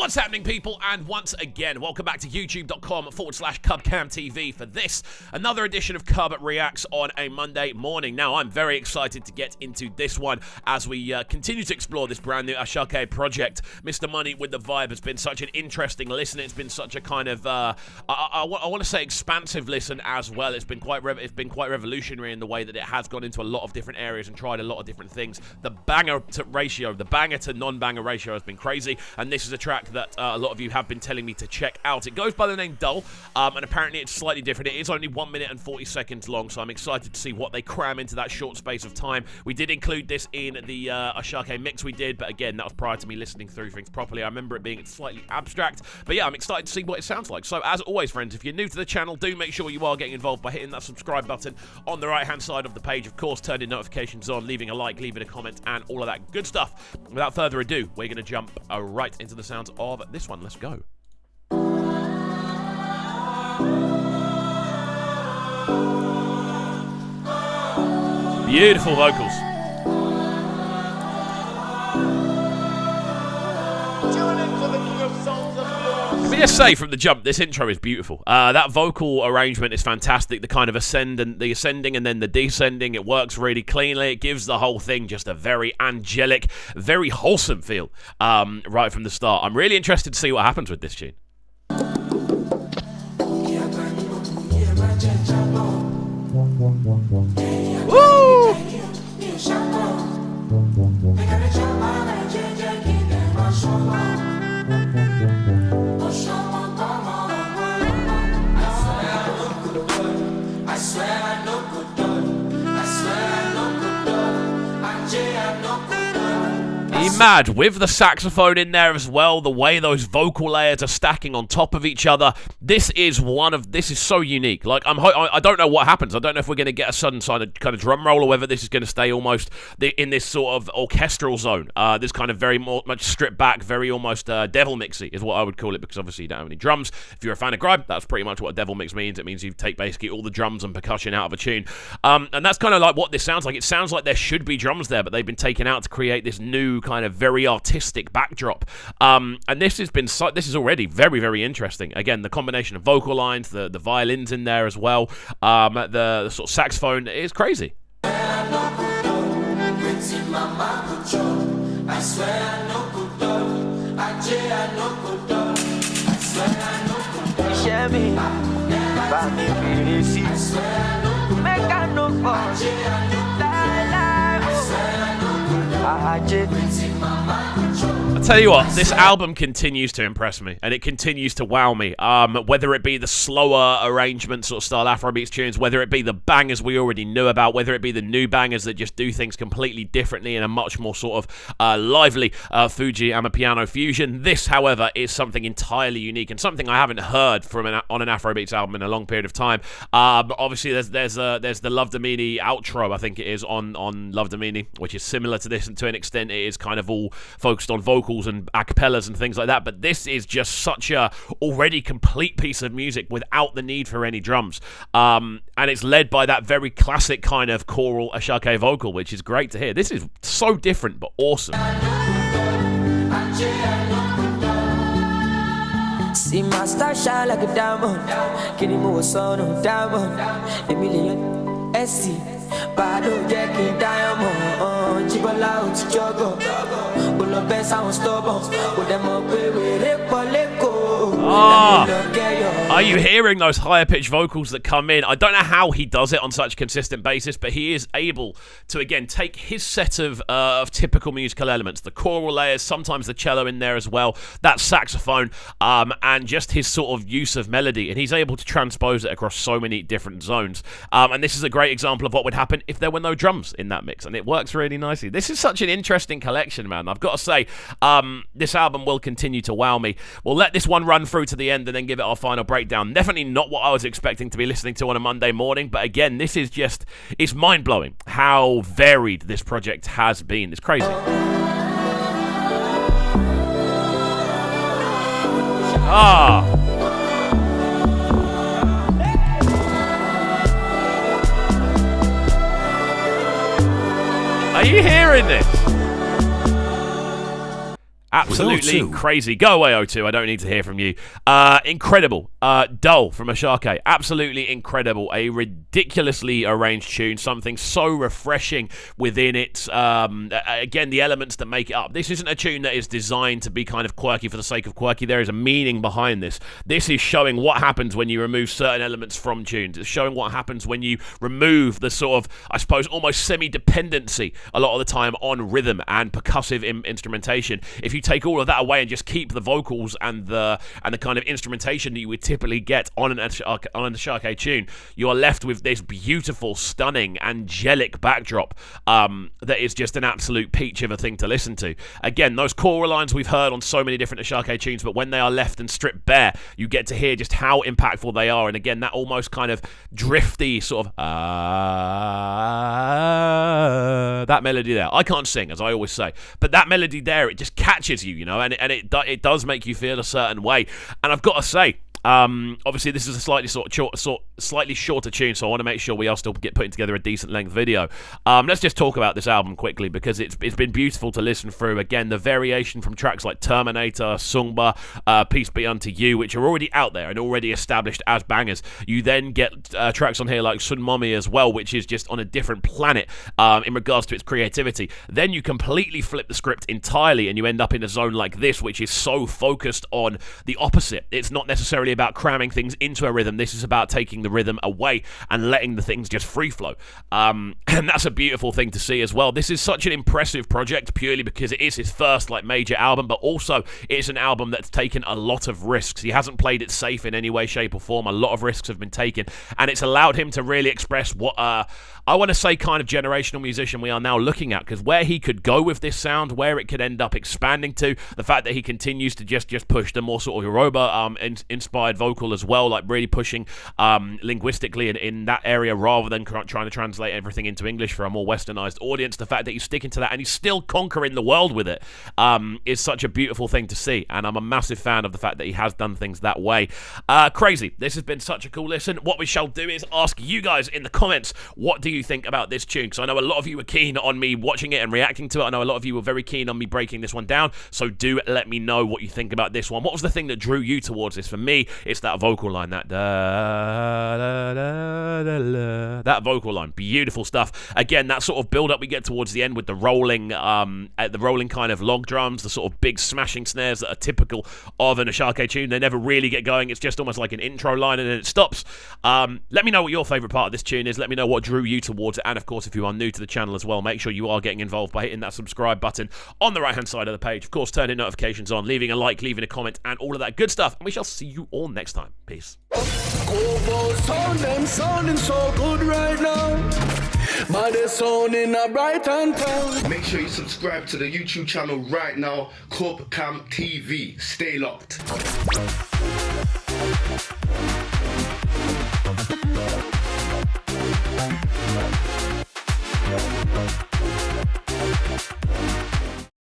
What's happening, people? And once again, welcome back to youtube.com/CubCamTV for this, another edition of Cub Reacts on a Monday morning. Now, I'm very excited to get into this one as we continue to explore this brand new Asake project. Mr. Money with the Vibe has been such an interesting listen. It's been such a kind of, I want to say expansive listen as well. It's been quite revolutionary in the way that it has gone into a lot of different areas and tried a lot of different things. The banger to non-banger ratio has been crazy, and this is a track that a lot of you have been telling me to check out. It goes by the name Dull, and apparently it's slightly different. It is only 1 minute and 40 seconds long, so I'm excited to see what they cram into that short space of time. We did include this in the Asake mix we did, but again, that was prior to me listening through things properly. I remember it being slightly abstract, but yeah, I'm excited to see what it sounds like. So as always, friends, if you're new to the channel, do make sure you are getting involved by hitting that subscribe button on the right-hand side of the page. Of course, turning notifications on, leaving a like, leaving a comment, and all of that good stuff. Without further ado, we're going to jump right into the sounds of this one. Let's go. Beautiful vocals. Let me just say from the jump, this intro is beautiful. That vocal arrangement is fantastic. The kind of the ascending and then the descending, it works really cleanly. It gives the whole thing just a very angelic, very wholesome feel right from the start. I'm really interested to see what happens with this tune. Woo! Mad with the saxophone in there as well, the way those vocal layers are stacking on top of each other. This is so unique. Like I don't know what happens. I don't know if we're going to get a sudden kind of drum roll, or whether this is going to stay almost in this sort of orchestral zone. This kind of very much stripped back, very almost devil mixy is what I would call it, because obviously you don't have any drums. If you're a fan of grime, that's pretty much what a devil mix means. It means you take basically all the drums and percussion out of a tune, and that's kind of like what this sounds like. It sounds like there should be drums there, but they've been taken out to create this new kind of very artistic backdrop, and this is already very, very interesting. Again, the combination of vocal lines, the violins in there as well, the sort of saxophone is crazy. I tell you what, this album continues to impress me, and it continues to wow me. Whether it be the slower arrangement sort of style Afrobeats tunes, whether it be the bangers we already knew about, whether it be the new bangers that just do things completely differently in a much more sort of lively Fuji Amapiano fusion. This, however, is something entirely unique and something I haven't heard from on an Afrobeats album in a long period of time. Obviously, there's the Love Domini outro, I think it is, on Love Domini, which is similar to this, and to an extent it is kind of all focused on vocals and acapellas and things like that, but this is just such a already complete piece of music without the need for any drums, and it's led by that very classic kind of choral Asake vocal, which is great to hear. This is so different but awesome. See my star shine like a diamond. Can you move a son of diamond? A million SC. Bado Jackie Diamond. Chibola out Jogo. Pull up best I was stubborn. Put them up with Are you hearing those higher pitched vocals that come in? I don't know how he does it on such a consistent basis, but he is able to, again, take his set of typical musical elements, the choral layers, sometimes the cello in there as well, that saxophone, and just his sort of use of melody, and he's able to transpose it across so many different zones. And this is a great example of what would happen if there were no drums in that mix, and it works really nicely. This is such an interesting collection, man. I've got to say, this album will continue to wow me. We'll let this one run through to the end and then give it our final breakdown. Definitely not what I was expecting to be listening to on a Monday morning, but again, this is just, it's mind-blowing how varied this project has been. It's crazy. Are you hearing this? Absolutely crazy. Go away, O2. I don't need to hear from you. Incredible. Dull from Asake. Absolutely incredible. A ridiculously arranged tune. Something so refreshing within it. Again, the elements that make it up. This isn't a tune that is designed to be kind of quirky for the sake of quirky. There is a meaning behind this. This is showing what happens when you remove certain elements from tunes. It's showing what happens when you remove the sort of, I suppose, almost semi-dependency a lot of the time on rhythm and percussive instrumentation. If you take all of that away and just keep the vocals and the kind of instrumentation that you would typically get on an Asake tune, you are left with this beautiful, stunning, angelic backdrop that is just an absolute peach of a thing to listen to. Again, those choral lines we've heard on so many different Asake tunes, but when they are left and stripped bare, you get to hear just how impactful they are. And again, that almost kind of drifty sort of that melody there. I can't sing, as I always say, but that melody there, it just catches you, you know, and it does make you feel a certain way. And I've got to say, obviously this is a slightly shorter tune, so I want to make sure we are still putting together a decent length video. Let's just talk about this album quickly, because it's been beautiful to listen through. Again, the variation from tracks like Terminator, Sungba, Peace Be Unto You, which are already out there and already established as bangers. You then get tracks on here like Sun Mommy as well, which is just on a different planet in regards to its creativity. Then you completely flip the script entirely and you end up in a zone like this, which is so focused on the opposite. It's not necessarily about cramming things into a rhythm. This is about taking the rhythm away and letting the things just free flow. And that's a beautiful thing to see as well. This is such an impressive project purely because it is his first like major album, but also it's an album that's taken a lot of risks. He hasn't played it safe in any way, shape or form. A lot of risks have been taken, and it's allowed him to really express what I want to say kind of generational musician we are now looking at, because where he could go with this sound, where it could end up expanding to, the fact that he continues to just push the more sort of Yoruba inspired vocal as well, like really pushing linguistically in that area rather than trying to translate everything into English for a more westernized audience. The fact that he's sticking to that and he's still conquering the world with it is such a beautiful thing to see, and I'm a massive fan of the fact that he has done things that way. Crazy. This has been such a cool listen. What we shall do is ask you guys in the comments, what do you think about this tune? Because I know a lot of you were keen on me watching it and reacting to it. I know a lot of you were very keen on me breaking this one down, so do let me know what you think about this one. What was the thing that drew you towards this? For me, it's that vocal line, that that vocal line. Beautiful stuff. Again, that sort of build up we get towards the end with the rolling kind of log drums, the sort of big smashing snares that are typical of an Asake tune. They never really get going. It's just almost like an intro line and then it stops. Let me know what your favorite part of this tune is. Let me know what drew you towards it, and of course, if you are new to the channel as well, make sure you are getting involved by hitting that subscribe button on the right hand side of the page. Of course, turning notifications on, leaving a like, leaving a comment, and all of that good stuff, and we shall see you all next time. Peace. Sounding so good right now. Sounding a bright and town. Make sure you subscribe to the YouTube channel right now, CUBREACTS TV. Stay locked.